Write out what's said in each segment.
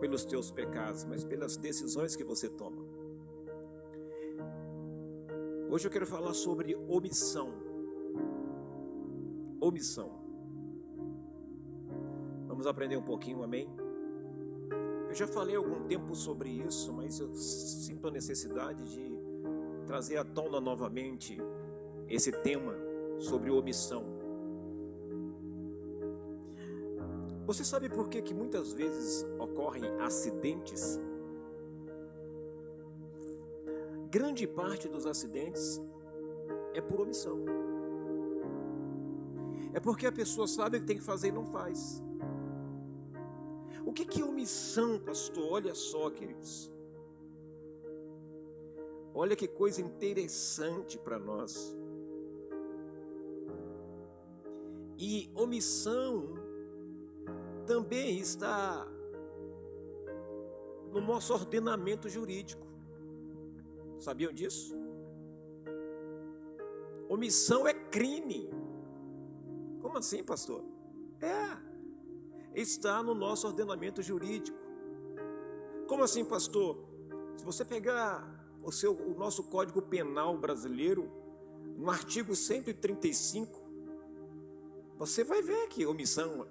pelos teus pecados, mas pelas decisões que você toma. Hoje eu quero falar sobre omissão. Omissão. Vamos aprender um pouquinho, amém? Eu já falei há algum tempo sobre isso, mas eu sinto a necessidade de trazer à tona novamente esse tema sobre omissão. Você sabe por que muitas vezes ocorrem acidentes? Grande parte dos acidentes é por omissão. É porque a pessoa sabe o que tem que fazer e não faz. O que é omissão, pastor? Olha só, queridos. Olha que coisa interessante para nós. E omissão também está no nosso ordenamento jurídico. Sabiam disso? Omissão é crime. Como assim, pastor? Está no nosso ordenamento jurídico. Como assim, pastor? Se você pegar o nosso Código Penal brasileiro, no artigo 135, você vai ver que omissão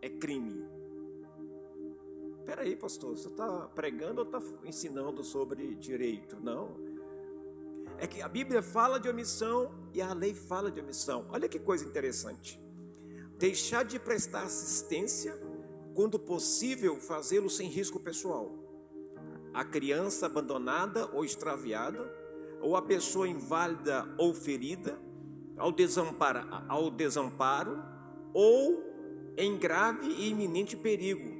é crime. Espera aí, pastor, você está pregando ou está ensinando sobre direito? Não. É que a Bíblia fala de omissão e a lei fala de omissão. Olha que coisa interessante. Deixar de prestar assistência, quando possível, fazê-lo sem risco pessoal. A criança abandonada ou extraviada, ou a pessoa inválida ou ferida, ao desamparo, ou em grave e iminente perigo,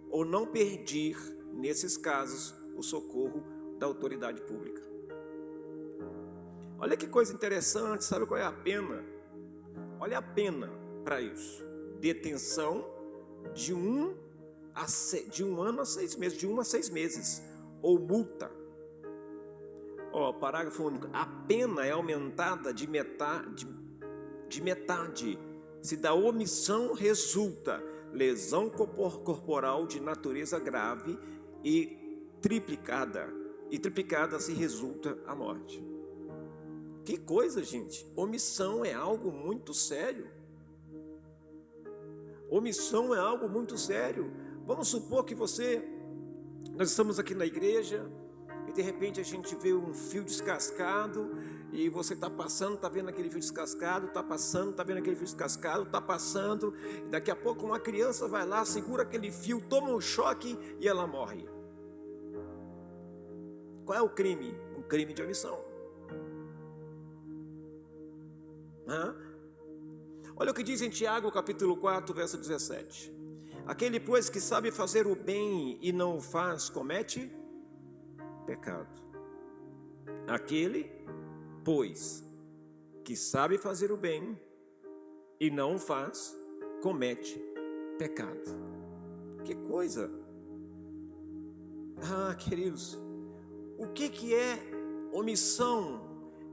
ou não pedir, nesses casos, o socorro da autoridade pública. Olha que coisa interessante, sabe qual é a pena? Olha a pena para isso: detenção de 1 ano a 6 meses, de 1 a 6 meses, ou multa. Parágrafo único: a pena é aumentada de metade se da omissão resulta lesão corporal de natureza grave e triplicada se resulta a morte. Que coisa, gente! Omissão é algo muito sério. Omissão é algo muito sério. Vamos supor que nós estamos aqui na igreja e de repente a gente vê um fio descascado e você está passando, está vendo aquele fio descascado, está passando, está vendo aquele fio descascado, está passando, e daqui a pouco uma criança vai lá, segura aquele fio, toma um choque e ela morre. Qual é o crime? Um crime de omissão. Olha o que diz em Tiago, capítulo 4, verso 17. Aquele, pois, que sabe fazer o bem e não o faz, comete pecado. Aquele, pois, que sabe fazer o bem e não o faz, comete pecado. Que coisa! Queridos, o que é omissão?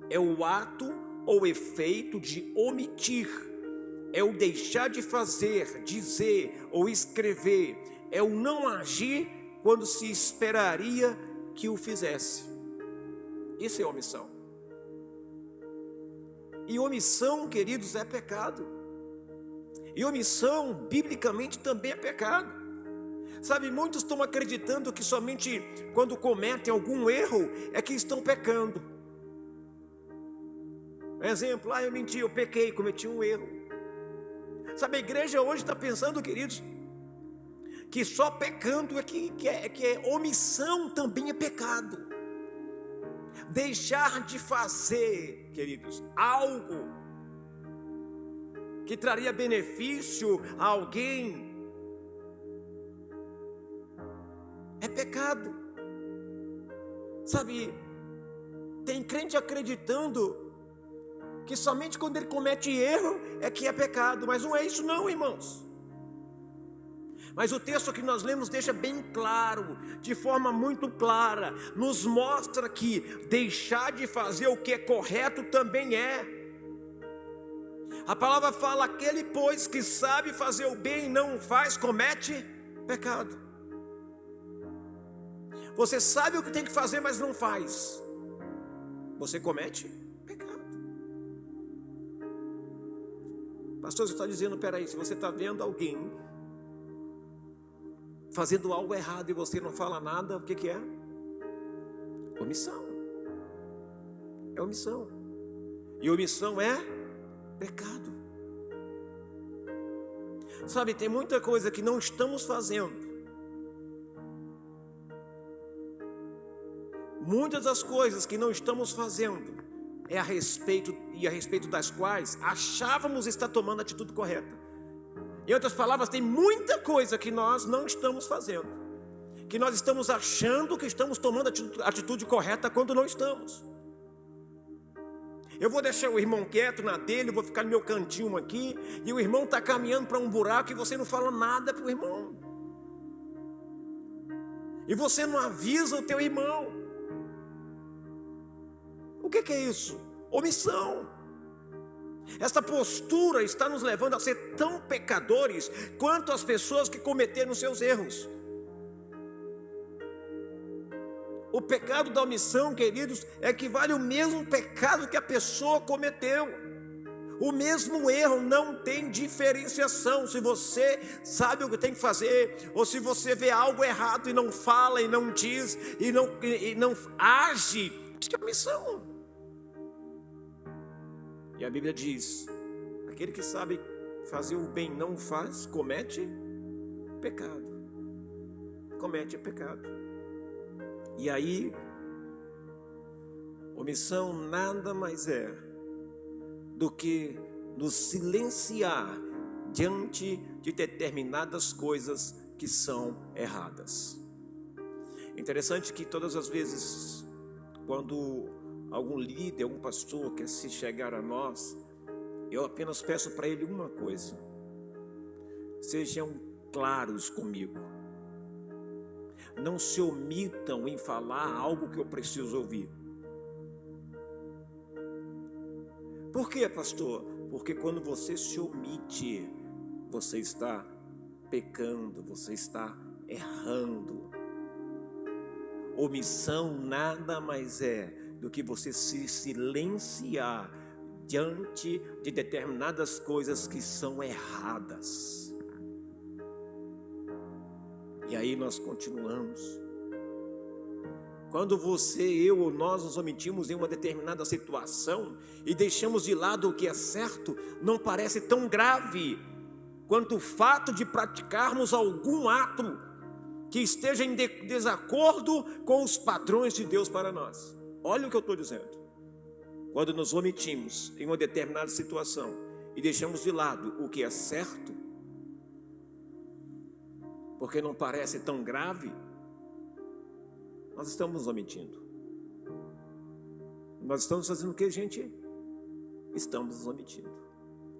É o ato ou efeito de omitir, é o deixar de fazer, dizer ou escrever, é o não agir quando se esperaria que o fizesse. Isso é omissão. E omissão, queridos, é pecado. E omissão, biblicamente, também é pecado. Sabe, muitos estão acreditando que somente quando cometem algum erro é que estão pecando. Exemplo, eu menti, eu pequei, cometi um erro. Sabe, a igreja hoje está pensando, queridos, que só pecando que omissão também é pecado. Deixar de fazer, queridos, algo que traria benefício a alguém é pecado. Sabe, tem crente acreditando que somente quando ele comete erro é que é pecado, mas não é isso não, irmãos. Mas o texto que nós lemos deixa bem claro, de forma muito clara, nos mostra que deixar de fazer o que é correto também é. A palavra fala: aquele, pois, que sabe fazer o bem e não o faz, comete pecado. Você sabe o que tem que fazer, mas não faz. Você comete pecado. Pastor, você está dizendo, peraí, se você está vendo alguém fazendo algo errado e você não fala nada, o que é? Omissão. É omissão. E omissão é pecado. Sabe, tem muita coisa que não estamos fazendo. Muitas das coisas que não estamos fazendo a respeito das quais achávamos estar tomando a atitude correta. Em outras palavras, tem muita coisa que nós não estamos fazendo, que nós estamos achando que estamos tomando a atitude correta quando não estamos. Eu vou deixar o irmão quieto na dele, vou ficar no meu cantinho aqui, e o irmão está caminhando para um buraco e você não fala nada para o irmão. E você não avisa o teu irmão. O que é isso? Omissão. Esta postura está nos levando a ser tão pecadores quanto as pessoas que cometeram seus erros. O pecado da omissão, queridos, equivale ao mesmo pecado que a pessoa cometeu. O mesmo erro, não tem diferenciação. Se você sabe o que tem que fazer, ou se você vê algo errado e não fala, e não diz, e não age, isso é omissão. E a Bíblia diz, aquele que sabe fazer o bem não faz, comete pecado. Comete pecado. E aí, omissão nada mais é do que nos silenciar diante de determinadas coisas que são erradas. Interessante que todas as vezes, quando algum líder, algum pastor quer se chegar a nós, eu apenas peço para ele uma coisa: sejam claros comigo. Não se omitam em falar algo que eu preciso ouvir. Por quê, pastor? Porque quando você se omite, você está pecando, você está errando. Omissão nada mais é do que você se silenciar diante de determinadas coisas que são erradas. E aí nós continuamos. Quando você, eu ou nós nos omitimos em uma determinada situação e deixamos de lado o que é certo, não parece tão grave quanto o fato de praticarmos algum ato que esteja em desacordo com os padrões de Deus para nós. Olha o que eu estou dizendo. Quando nos omitimos em uma determinada situação e deixamos de lado o que é certo, porque não parece tão grave, nós estamos nos omitindo. Nós estamos fazendo o que, gente? Estamos nos omitindo.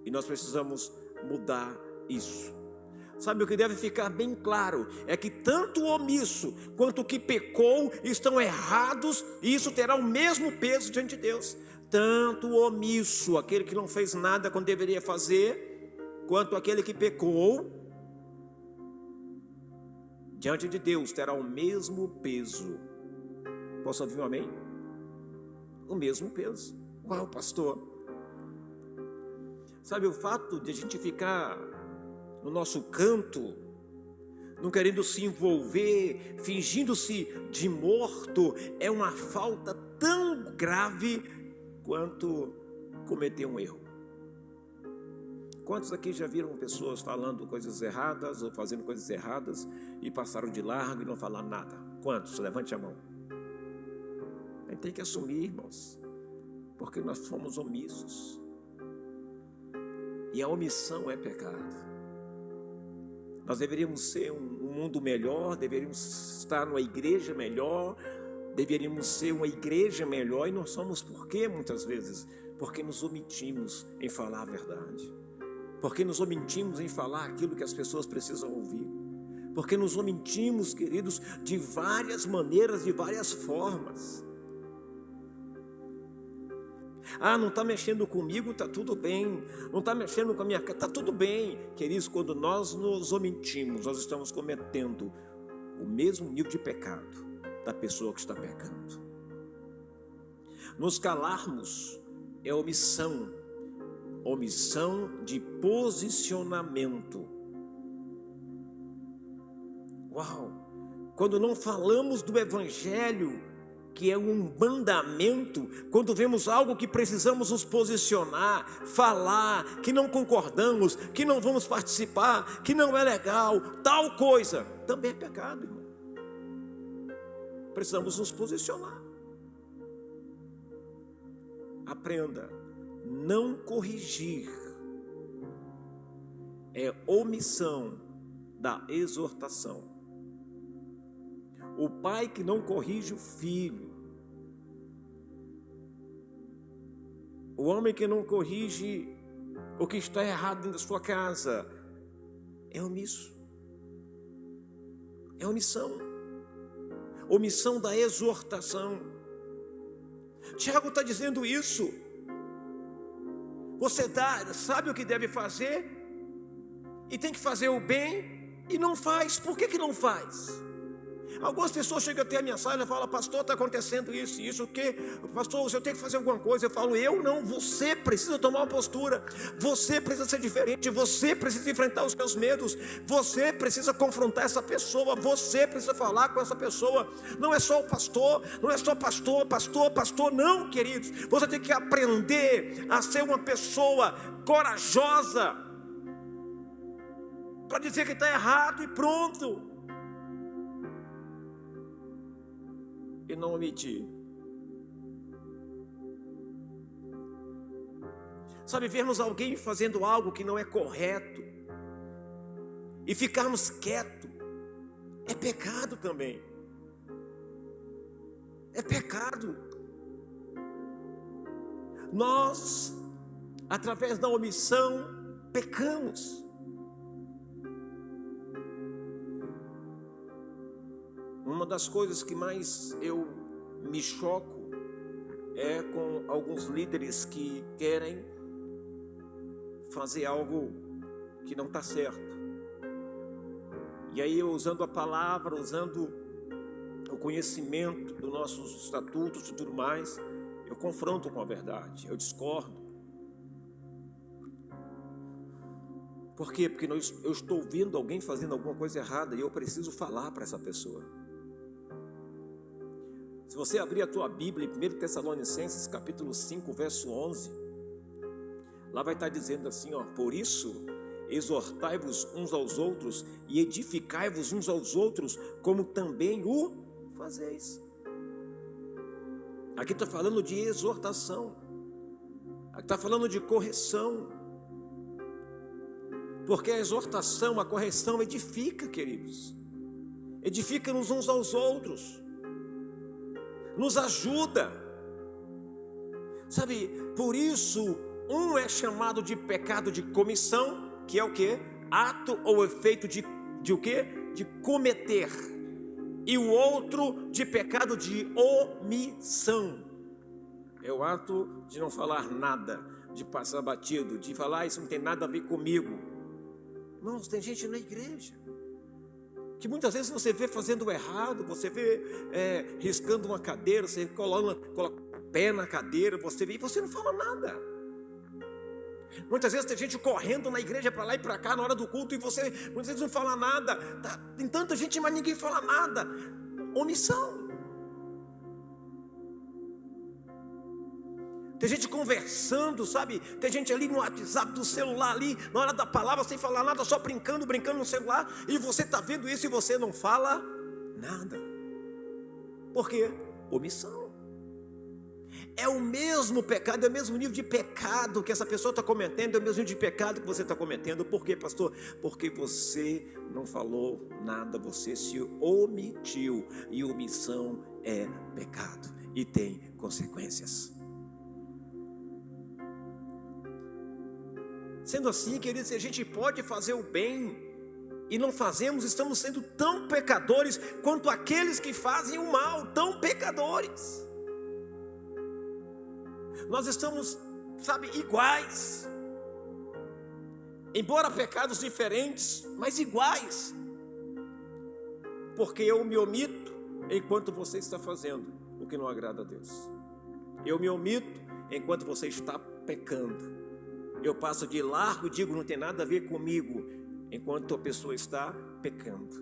E nós precisamos mudar isso. Sabe, o que deve ficar bem claro é que tanto o omisso quanto o que pecou estão errados, e isso terá o mesmo peso diante de Deus. Tanto o omisso, aquele que não fez nada quando deveria fazer, quanto aquele que pecou, diante de Deus terá o mesmo peso. Posso ouvir um amém? O mesmo peso. Uau, pastor. Sabe, o fato de a gente ficar no nosso canto, não querendo se envolver, fingindo-se de morto, é uma falta tão grave quanto cometer um erro. Quantos aqui já viram pessoas falando coisas erradas ou fazendo coisas erradas e passaram de largo e não falaram nada? Quantos? Levante a mão. A gente tem que assumir, irmãos, porque nós somos omissos. E a omissão é pecado. Nós deveríamos ser um mundo melhor, deveríamos estar numa igreja melhor, deveríamos ser uma igreja melhor, e não somos por quê muitas vezes? Porque nos omitimos em falar a verdade. Porque nos omitimos em falar aquilo que as pessoas precisam ouvir. Porque nos omitimos, queridos, de várias maneiras, de várias formas. Ah, não está mexendo comigo, está tudo bem. Não está mexendo com a minha casa, está tudo bem. Queridos, quando nós nos omitimos, nós estamos cometendo o mesmo nível de pecado da pessoa que está pecando. Nos calarmos é omissão de posicionamento. Uau! Quando não falamos do Evangelho, que é um mandamento, quando vemos algo que precisamos nos posicionar, falar, que não concordamos, que não vamos participar, que não é legal, tal coisa, também é pecado, irmão. Precisamos nos posicionar. Aprenda, não corrigir é omissão da exortação. O pai que não corrige o filho, o homem que não corrige o que está errado dentro da sua casa, é omisso. É omissão. Omissão da exortação. Tiago está dizendo isso. Você sabe o que deve fazer e tem que fazer o bem e não faz. Por que não faz? Algumas pessoas chegam até a minha sala e falam: pastor, está acontecendo isso e isso, o quê? Pastor, eu tenho que fazer alguma coisa. Eu falo: eu não, você precisa tomar uma postura, você precisa ser diferente, você precisa enfrentar os seus medos, você precisa confrontar essa pessoa, você precisa falar com essa pessoa. Não é só o pastor, não é só pastor, não, queridos. Você tem que aprender a ser uma pessoa corajosa para dizer que está errado e pronto. E não omitir. Sabe, vermos alguém fazendo algo que não é correto e ficarmos quietos é pecado também. É pecado. Nós, através da omissão, pecamos. Uma das coisas que mais eu me choco é com alguns líderes que querem fazer algo que não está certo. E aí, eu usando a palavra, usando o conhecimento dos nossos estatutos e tudo mais, eu confronto com a verdade, eu discordo. Por quê? Porque eu estou vendo alguém fazendo alguma coisa errada e eu preciso falar para essa pessoa. Se você abrir a tua Bíblia em 1 Tessalonicenses capítulo 5, verso 11, lá vai estar dizendo assim, ó: por isso, exortai-vos uns aos outros e edificai-vos uns aos outros, como também o fazeis. Aqui está falando de exortação, aqui está falando de correção, porque a exortação, a correção edifica, queridos, edifica-nos uns aos outros, nos ajuda, sabe? Por isso, um é chamado de pecado de comissão, que é o quê? Ato ou efeito de o quê? De cometer. E o outro de pecado de omissão. É o ato de não falar nada, de passar batido, de falar: isso não tem nada a ver comigo. Não, tem gente na igreja que muitas vezes você vê fazendo errado, você vê riscando uma cadeira, você coloca o pé na cadeira, você vê e você não fala nada. Muitas vezes tem gente correndo na igreja para lá e para cá na hora do culto e você muitas vezes não fala nada. Tem tanta gente, mas ninguém fala nada. Omissão. Tem gente conversando, sabe? Tem gente ali no WhatsApp do celular ali, na hora da palavra, sem falar nada, só brincando no celular, e você está vendo isso e você não fala nada. Por quê? Omissão. É o mesmo pecado, é o mesmo nível de pecado que essa pessoa está cometendo, é o mesmo nível de pecado que você está cometendo. Por quê, pastor? Porque você não falou nada, você se omitiu, e omissão é pecado e tem consequências. Sendo assim, queridos, se a gente pode fazer o bem e não fazemos, estamos sendo tão pecadores quanto aqueles que fazem o mal, tão pecadores. Nós estamos, sabe, iguais, embora pecados diferentes, mas iguais, porque eu me omito, enquanto você está fazendo o que não agrada a Deus. Eu me omito enquanto você está pecando. Eu passo de largo e digo, não tem nada a ver comigo, enquanto a pessoa está pecando.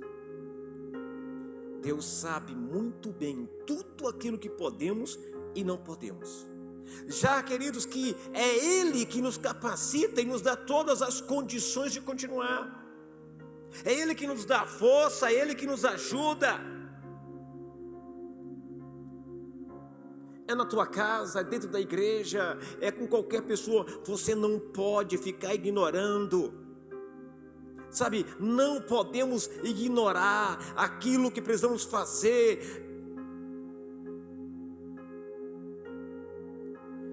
Deus sabe muito bem tudo aquilo que podemos e não podemos. Já, queridos, que é Ele que nos capacita e nos dá todas as condições de continuar. É Ele que nos dá força, é Ele que nos ajuda. É na tua casa, é dentro da igreja, é com qualquer pessoa. Você não pode ficar ignorando. Sabe, não podemos ignorar aquilo que precisamos fazer.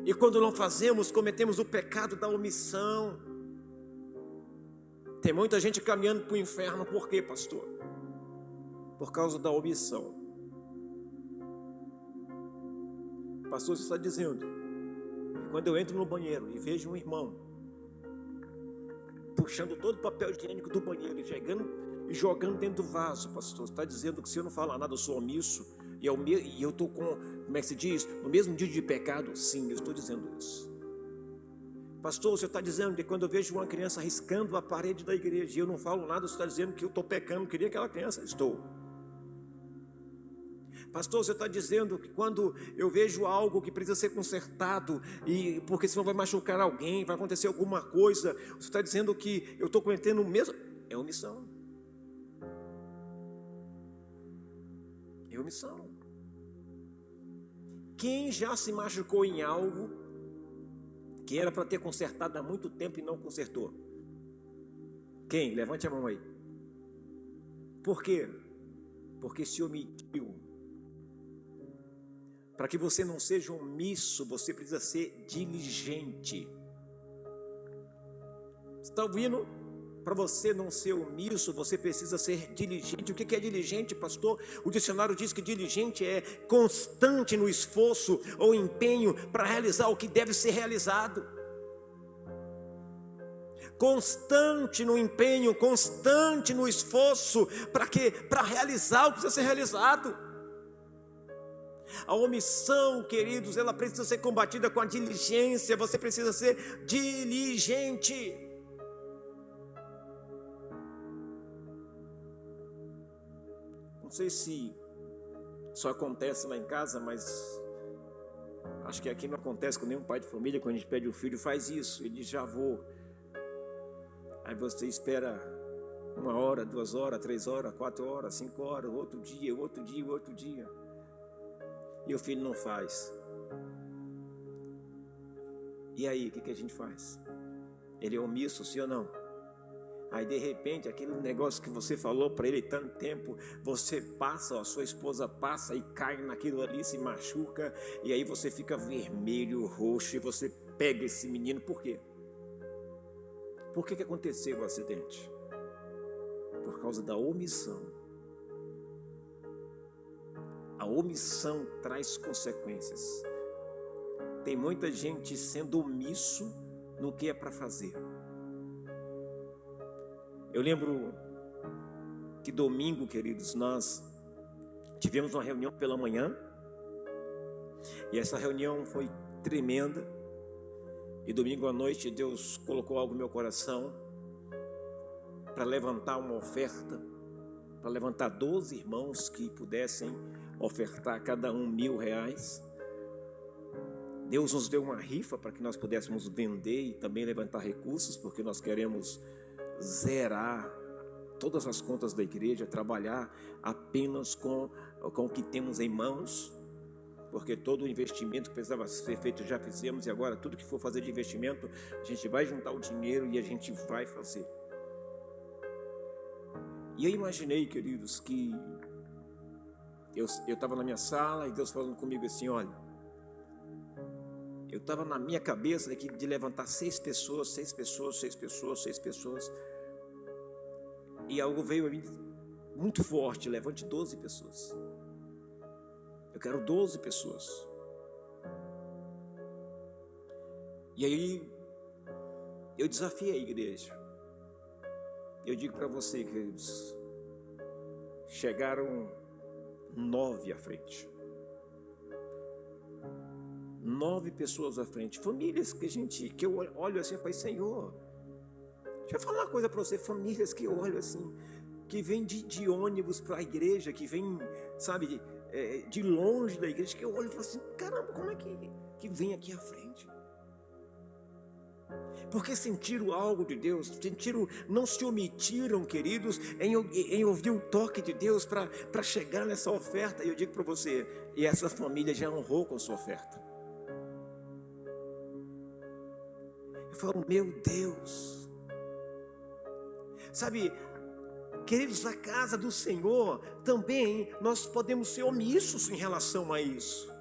E quando não fazemos, cometemos o pecado da omissão. Tem muita gente caminhando para o inferno, por quê, pastor? Por causa da omissão. Pastor, você está dizendo que quando eu entro no banheiro e vejo um irmão puxando todo o papel higiênico do banheiro e chegando e jogando dentro do vaso, pastor, você está dizendo que se eu não falar nada eu sou omisso e eu estou com, como é que se diz, no mesmo dia de pecado? Sim, eu estou dizendo isso. Pastor, você está dizendo que quando eu vejo uma criança riscando a parede da igreja e eu não falo nada, você está dizendo que eu estou pecando, queria aquela criança? Estou. Pastor, você está dizendo que quando eu vejo algo que precisa ser consertado, e porque senão vai machucar alguém, vai acontecer alguma coisa, você está dizendo que eu estou cometendo o mesmo? É omissão. É omissão. Quem já se machucou em algo que era para ter consertado há muito tempo e não consertou? Quem? Levante a mão aí. Por quê? Porque se omitiu. Para que você não seja omisso, você precisa ser diligente. Você está ouvindo? Para você não ser omisso, você precisa ser diligente. O que é diligente, pastor? O dicionário diz que diligente é constante no esforço ou empenho para realizar o que deve ser realizado. Constante no empenho, constante no esforço, para quê? Para realizar o que precisa ser realizado. A omissão, queridos, ela precisa ser combatida com a diligência. Você precisa ser diligente. Não sei se isso acontece lá em casa, mas acho que aqui não acontece com nenhum pai de família. Quando a gente pede o filho, faz isso, ele diz, já vou. Aí você espera 1 hora, 2 horas, 3 horas, 4 horas, 5 horas, outro dia. E o filho não faz. E aí, o que a gente faz? Ele é omisso, sim ou não? Aí de repente, aquele negócio que você falou para ele tanto tempo, você passa, a sua esposa passa e cai naquilo ali, se machuca, e aí você fica vermelho, roxo, e você pega esse menino. Por quê? Por que aconteceu o acidente? Por causa da omissão. A omissão traz consequências. Tem muita gente sendo omisso no que é para fazer. Eu lembro que domingo, queridos, nós tivemos uma reunião pela manhã. E essa reunião foi tremenda. E domingo à noite Deus colocou algo no meu coração para levantar uma oferta, para levantar 12 irmãos que pudessem ofertar cada um R$1.000. Deus nos deu uma rifa para que nós pudéssemos vender e também levantar recursos, porque nós queremos zerar todas as contas da igreja, trabalhar apenas com o que temos em mãos, porque todo o investimento que precisava ser feito já fizemos, e agora tudo que for fazer de investimento, a gente vai juntar o dinheiro e a gente vai fazer. E eu imaginei, queridos, que eu estava na minha sala e Deus falando comigo assim, olha, eu estava na minha cabeça aqui de levantar 6 pessoas, e algo veio a mim muito forte, levante 12 pessoas. Eu quero 12 pessoas. E aí eu desafiei a igreja. Eu digo para você, queridos, chegaram 9 à frente. 9 pessoas à frente. Famílias que eu olho assim e falo, Senhor, deixa eu falar uma coisa para você. Famílias que eu olho assim, que vêm de ônibus para a igreja, que vêm, sabe, de longe da igreja, que eu olho e falo assim, caramba, como é que vem aqui à frente? Porque sentiram algo de Deus, não se omitiram, queridos, em ouvir o toque de Deus para chegar nessa oferta. E eu digo para você, e essa família já honrou com sua oferta. Eu falo, meu Deus, sabe, queridos, a casa do Senhor também nós podemos ser omissos em relação a isso.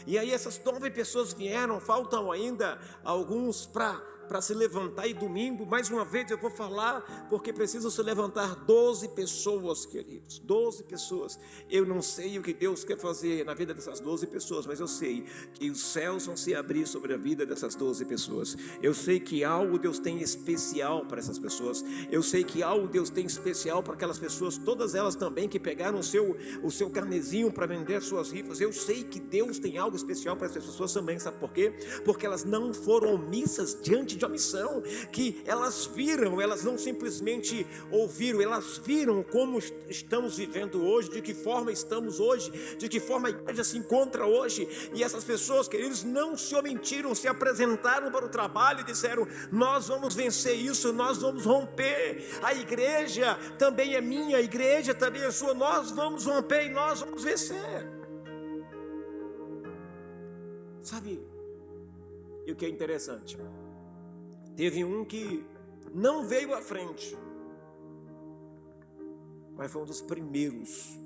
E aí essas 9 pessoas vieram, faltam ainda alguns para se levantar. E domingo, mais uma vez eu vou falar, porque precisam se levantar 12 pessoas, queridos, 12 pessoas. Eu não sei o que Deus quer fazer na vida dessas 12 pessoas, mas eu sei que os céus vão se abrir sobre a vida dessas 12 pessoas. Eu sei que algo Deus tem especial para essas pessoas. Eu sei que algo Deus tem especial para aquelas pessoas, todas elas também que pegaram o seu carnezinho para vender suas rifas. Eu sei que Deus tem algo especial para essas pessoas também. Sabe por quê? Porque elas não foram omissas diante de uma missão que elas viram. Elas não simplesmente ouviram, elas viram como estamos vivendo hoje, de que forma estamos hoje, de que forma a igreja se encontra hoje. E essas pessoas, queridos, não se omitiram, se apresentaram para o trabalho e disseram, nós vamos vencer isso, nós vamos romper. A igreja também é minha, a igreja também é sua, nós vamos romper e nós vamos vencer. Sabe, e o que é interessante? Teve um que não veio à frente, mas foi um dos primeiros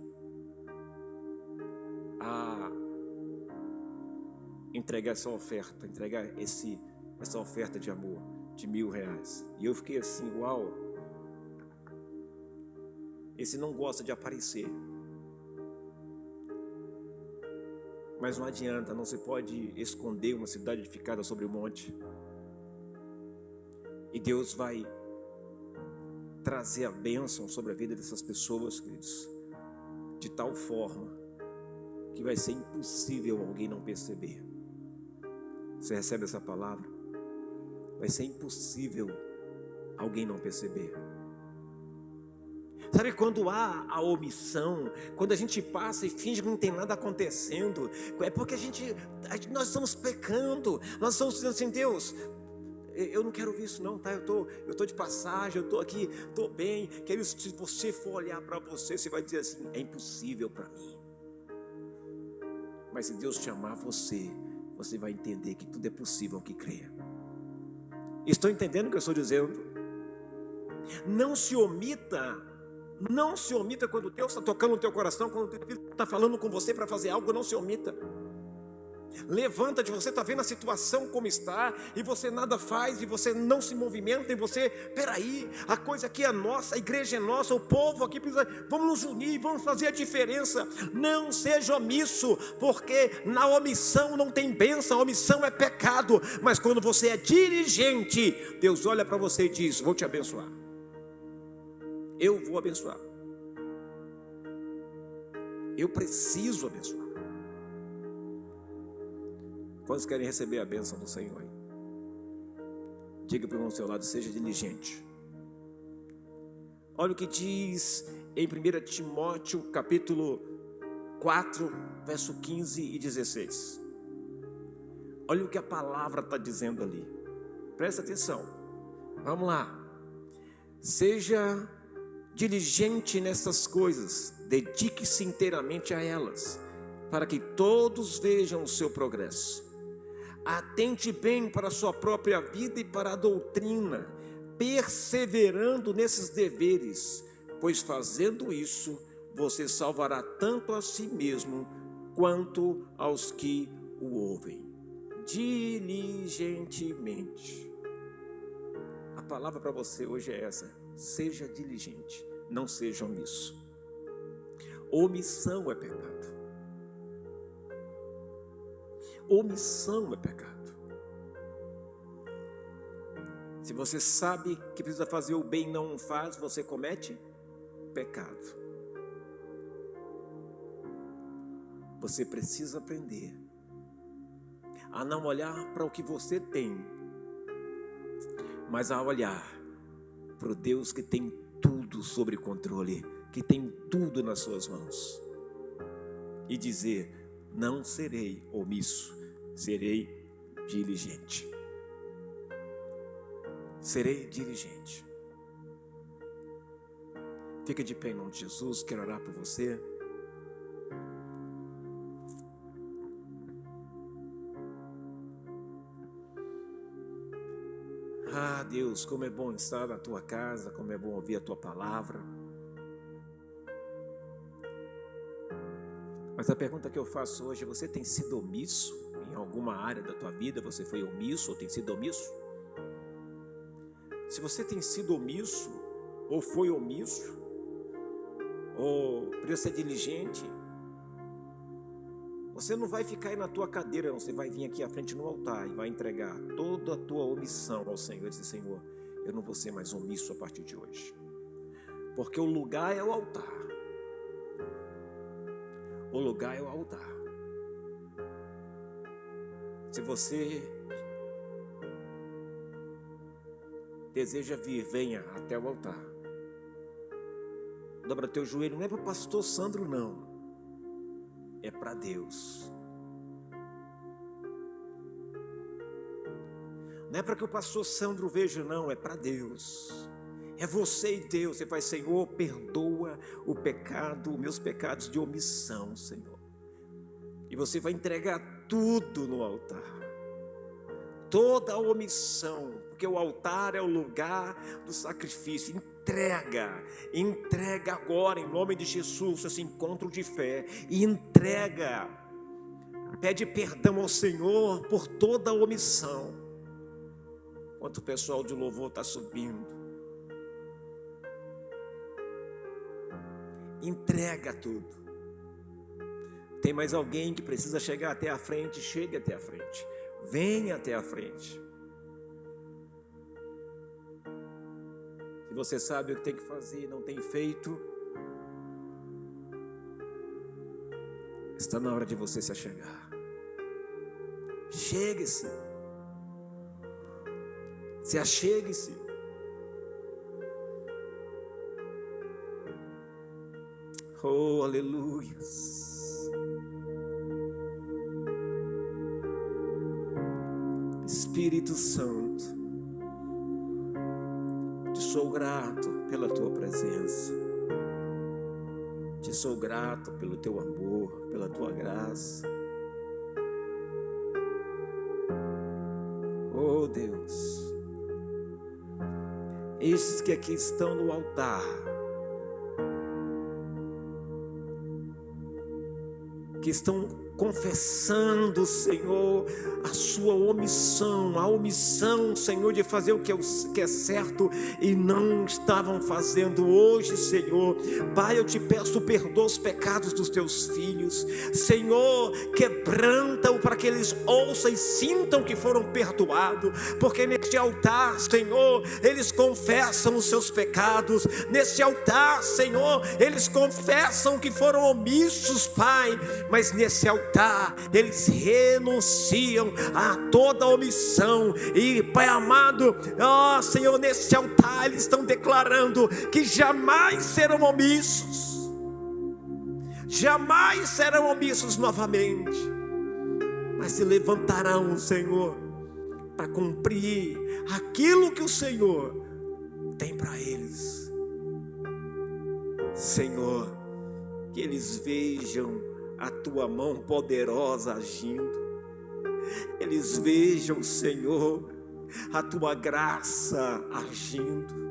a entregar essa oferta, essa oferta de amor de R$1.000. E eu fiquei assim, uau, esse não gosta de aparecer. Mas não adianta, não se pode esconder uma cidade edificada sobre o monte. E Deus vai trazer a bênção sobre a vida dessas pessoas, queridos, de tal forma que vai ser impossível alguém não perceber. Você recebe essa palavra? Vai ser impossível alguém não perceber. Sabe, quando há a omissão, quando a gente passa e finge que não tem nada acontecendo, é porque nós estamos pecando, nós estamos dizendo assim, Deus, eu não quero ver isso não, tá? Eu tô de passagem, eu estou aqui, estou bem. Querido, se você for olhar para você, você vai dizer assim, é impossível para mim. Mas se Deus te amar você vai entender que tudo é possível ao que crê. Estou entendendo o que eu estou dizendo? Não se omita quando Deus está tocando no teu coração, quando Deus está falando com você para fazer algo, não se omita. Levanta-te, você está vendo a situação como está, e você nada faz, e você não se movimenta, e você, peraí, a coisa aqui é nossa, a igreja é nossa, o povo aqui precisa, vamos nos unir, vamos fazer a diferença. Não seja omisso, porque na omissão não tem bênção, a omissão é pecado. Mas quando você é diligente, Deus olha para você e diz, vou te abençoar, eu vou abençoar, eu preciso abençoar. Quantos querem receber a bênção do Senhor aí? Diga para o irmão ao seu lado, seja diligente. Olha o que diz em 1 Timóteo capítulo 4, verso 15 e 16. Olha o que a palavra está dizendo ali. Presta atenção. Vamos lá. Seja diligente nessas coisas, dedique-se inteiramente a elas, para que todos vejam o seu progresso. Atente bem para a sua própria vida e para a doutrina, perseverando nesses deveres, pois fazendo isso, você salvará tanto a si mesmo, quanto aos que o ouvem. Diligentemente. A palavra para você hoje é essa: seja diligente, não seja omisso. Omissão é pecado. Omissão é pecado. Se você sabe que precisa fazer o bem e não faz, você comete pecado. Você precisa aprender a não olhar para o que você tem, mas a olhar para o Deus que tem tudo sob controle, que tem tudo nas suas mãos, e dizer: não serei omisso, serei diligente. Serei diligente. Fica de pé em nome de Jesus, quero orar por você. Ah, Deus, como é bom estar na tua casa, como é bom ouvir a tua palavra. Mas a pergunta que eu faço hoje: você tem sido omisso em alguma área da tua vida? Você foi omisso ou tem sido omisso? Se você tem sido omisso, ou foi omisso, ou precisa ser diligente, você não vai ficar aí na tua cadeira, não. Você vai vir aqui à frente no altar e vai entregar toda a tua omissão ao Senhor e dizer: Senhor, eu não vou ser mais omisso a partir de hoje, porque o lugar é o altar. O lugar é o altar. Se você deseja vir, venha até o altar. Dobra teu joelho, não é para o pastor Sandro, não. É para Deus. Não é para que o pastor Sandro veja, não. É para Deus. É você e Deus. Você faz: Senhor, perdoa o pecado, os meus pecados de omissão, Senhor. E você vai entregar tudo no altar. Toda a omissão, porque o altar é o lugar do sacrifício. Entrega agora, em nome de Jesus, esse encontro de fé, e entrega, pede perdão ao Senhor por toda a omissão. Enquanto o pessoal de louvor está subindo, entrega tudo. Tem mais alguém que precisa chegar até a frente? Chegue até a frente, venha até a frente. Se você sabe o que tem que fazer e não tem feito, está na hora de você se achegar. Chegue-se. Se achegue-se. Oh, aleluias. Espírito Santo, te sou grato pela tua presença. Te sou grato pelo teu amor, pela tua graça. Oh Deus, estes que aqui estão no altar, que estão confessando, Senhor, a sua omissão, a omissão, Senhor, de fazer o que é certo e não estavam fazendo hoje, Senhor. Pai, eu te peço, perdoa os pecados dos teus filhos, Senhor, quebranta-o para que eles ouçam e sintam que foram perdoados, porque neste altar, Senhor, eles confessam os seus pecados, nesse altar, Senhor, eles confessam que foram omissos, Pai, mas nesse altar eles renunciam a toda omissão. E Pai amado, ó Senhor, nesse altar eles estão declarando que jamais serão omissos, jamais serão omissos novamente, mas se levantarão, Senhor, para cumprir aquilo que o Senhor tem para eles. Senhor, que eles vejam a tua mão poderosa agindo, eles vejam, Senhor, a tua graça agindo,